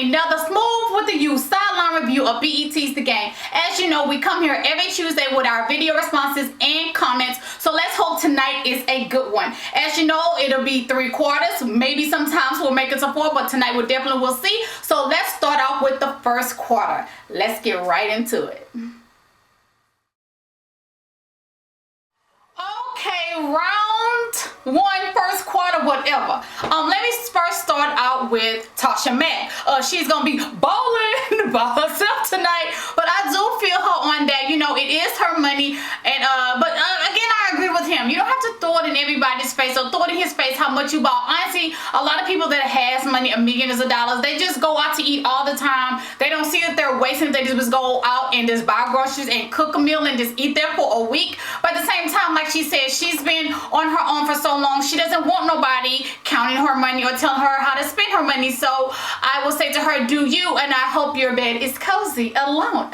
another Smooth with the You sideline review of BET's The Game. As you know, we come here every Tuesday with our video responses and comments, so let's hope tonight is a good one. As you know, it'll be 3 quarters, maybe sometimes we'll make it to 4, but tonight we definitely will see. So let's start off with the first quarter. Let's get right into it. Okay, round 1, first quarter, whatever. Let me first start out with Tasha Mac. She's gonna be balling by herself tonight, but I do feel her on that. You know, it is her money, and but again, I agree with him. You don't have to throw it in everybody's face or throw it in his face how much you bought. Honestly, a lot of people that has money, millions of dollars, they just go out to eat all the time. They don't see that they're wasting. They just go out and just buy groceries and cook a meal and just eat there for a week. But at the same time, like she said, she's been on her own for so long. She doesn't want nobody counting her money or telling her how to spend her money. So I will say to her, do you, and I hope your bed is cozy alone.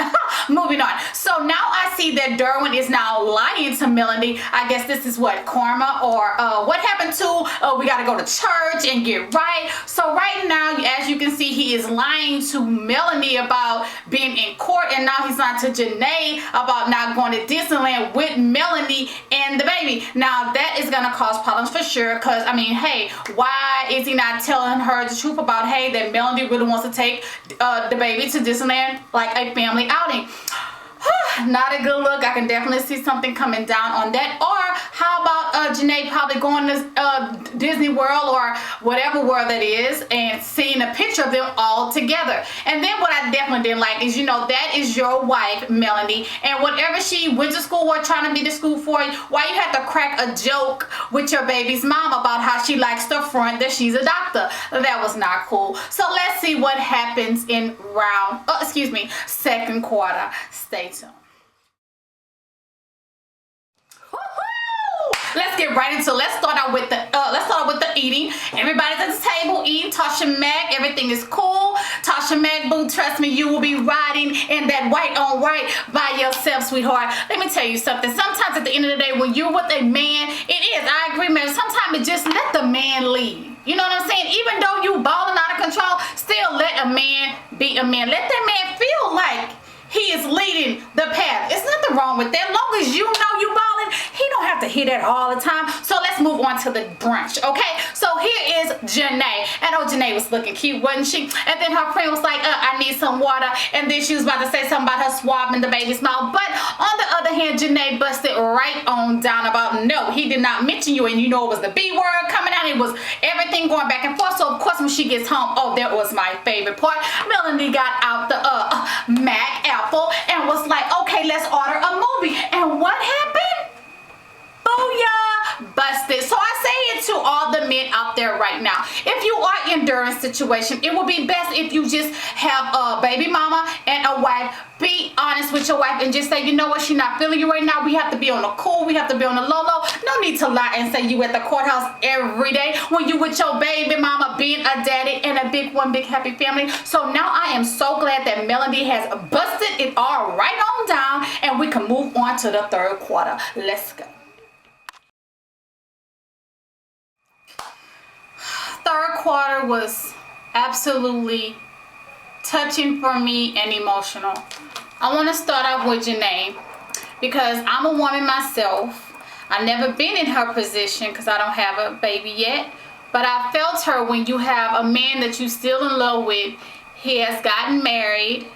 Moving on. So now I see that Derwin is now lying to Melanie. I guess this is what, karma, or what happened to we gotta go to church and get right. So right now, as you can see, he is lying to Melanie about being in court, and now he's lying to Janae about not going to Disneyland with Melanie and the baby. Now that is gonna cause problems for sure, because I mean, hey, why is he not telling her the truth about, hey, that Melanie really wants to take the baby to Disneyland like a family outing? Not a good look. I can definitely see something coming down on that. Or how about Janae probably going to Disney World or whatever world that is and seeing a picture of them all together. And then what I definitely didn't like is, you know, that is your wife, Melanie, and whatever she went to school or trying to be to school for, why you have to crack a joke with your baby's mom about how she likes to front that she's a doctor. That was not cool. So let's see what happens in second quarter. Stay tuned. Let's get right into it. Let's start out with the eating. Everybody's at the table eating. Tasha Mac, everything is cool. Tasha Mac, boo, trust me, you will be riding in that white on white by yourself, sweetheart. Let me tell you something. Sometimes at the end of the day, when you're with a man, it is, I agree, man, sometimes it just let the man lead. You know what I'm saying? Even though you balling out of control, still let a man be a man. Let that man feel like he is leading the path. It's nothing wrong with that. As long as you know you balling, he don't have to hear that all the time. So let's move on to the brunch, okay? So here is Janae. And oh, Janae was looking cute, wasn't she? And then her friend was like, I need some water. And then she was about to say something about her swabbing the baby's mouth. But on the other hand, Janae busted right on down about, no, he did not mention you. And you know it was the B word coming out. It was everything going back and forth. So of course when she gets home, oh, that was my favorite part. Melanie got out the Mac apple and was like, okay, let's order a movie. And what happened? Booyah! Busted. So I say it to all the men out there right now. If you are in Derwin's situation, it would be best if you just have a baby mama and a wife. Be honest with your wife and just say, you know what, she's not feeling you right now. We have to be on the cool. We have to be on the low. No need to lie and say you at the courthouse every day when you with your baby mama, being a daddy and a big happy family. So now I am so glad that Melody has busted it all right on down, and we can move on to the third quarter. Let's go. Third quarter was absolutely touching for me and emotional. I want to start off with Janae because I'm a woman myself. I've never been in her position because I don't have a baby yet, but I felt her when you have a man that you're still in love with. He has gotten married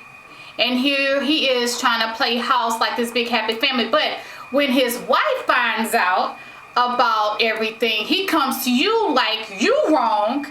and here he is trying to play house like this big happy family, but when his wife finds out about everything, he comes to you like you wrong,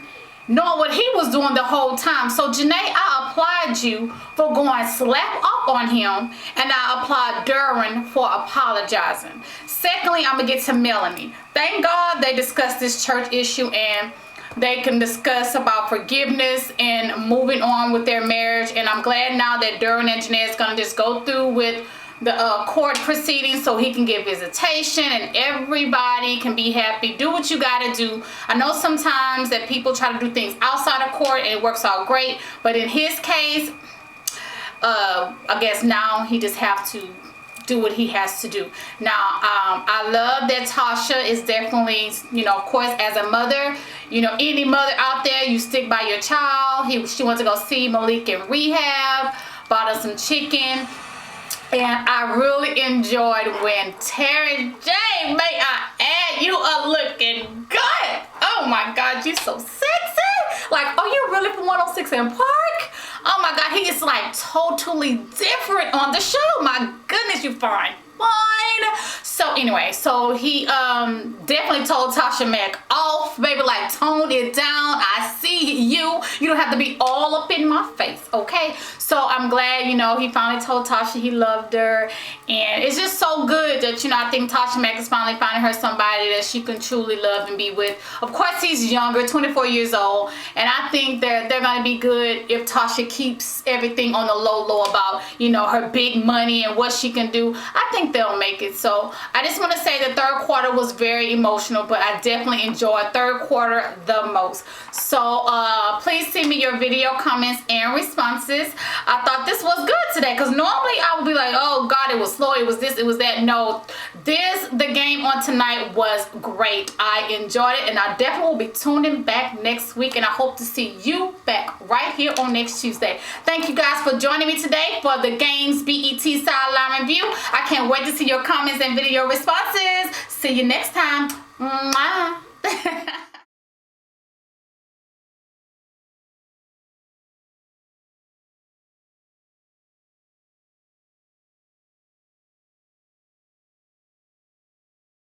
knowing what he was doing the whole time. So Janae, I applaud you for going slap up on him, and I applaud Derwin for apologizing. Secondly, I'm gonna get to Melanie. Thank God they discussed this church issue and they can discuss about forgiveness and moving on with their marriage. And I'm glad now that Derwin and Janae is gonna just go through with the court proceedings so he can get visitation and everybody can be happy. Do what you gotta do. I know sometimes that people try to do things outside of court and it works out great, but in his case, I guess now he just have to do what he has to do. Now, I love that Tasha is definitely, you know, of course, as a mother, you know, any mother out there, you stick by your child. She went to go see Malik in rehab, bought her some chicken. And I really enjoyed when Terrance J, may I add, you are looking good. Oh my God, you're so sexy. Like, are you really from 106 in Park? Oh my God, he is like totally different on the show. My goodness, you fine. So anyway, so he definitely told Tasha Mac off, baby, like tone it down. I see you. You don't have to be all up in my face, okay? So I'm glad, you know, he finally told Tasha he loved her. And it's just so good that, you know, I think Tasha Mac is finally finding her somebody that she can truly love and be with. Of course, he's younger, 24 years old. And I think they're going to be good if Tasha keeps everything on the low about, you know, her big money and what she can do. I think they'll make it. So I just want to say the third quarter was very emotional, but I definitely enjoyed third quarter the most. So please send me your video comments and responses. I thought this was good today, because normally I would be like, oh God, it was slow, it was this, it was that. No, the game on tonight was great. I enjoyed it, and I definitely will be tuning back next week, and I hope to see you back right here on next Tuesday. Thank you guys for joining me today for the game's BET sideline review. I can't wait to see your comments and video responses. See you next time. Mwah.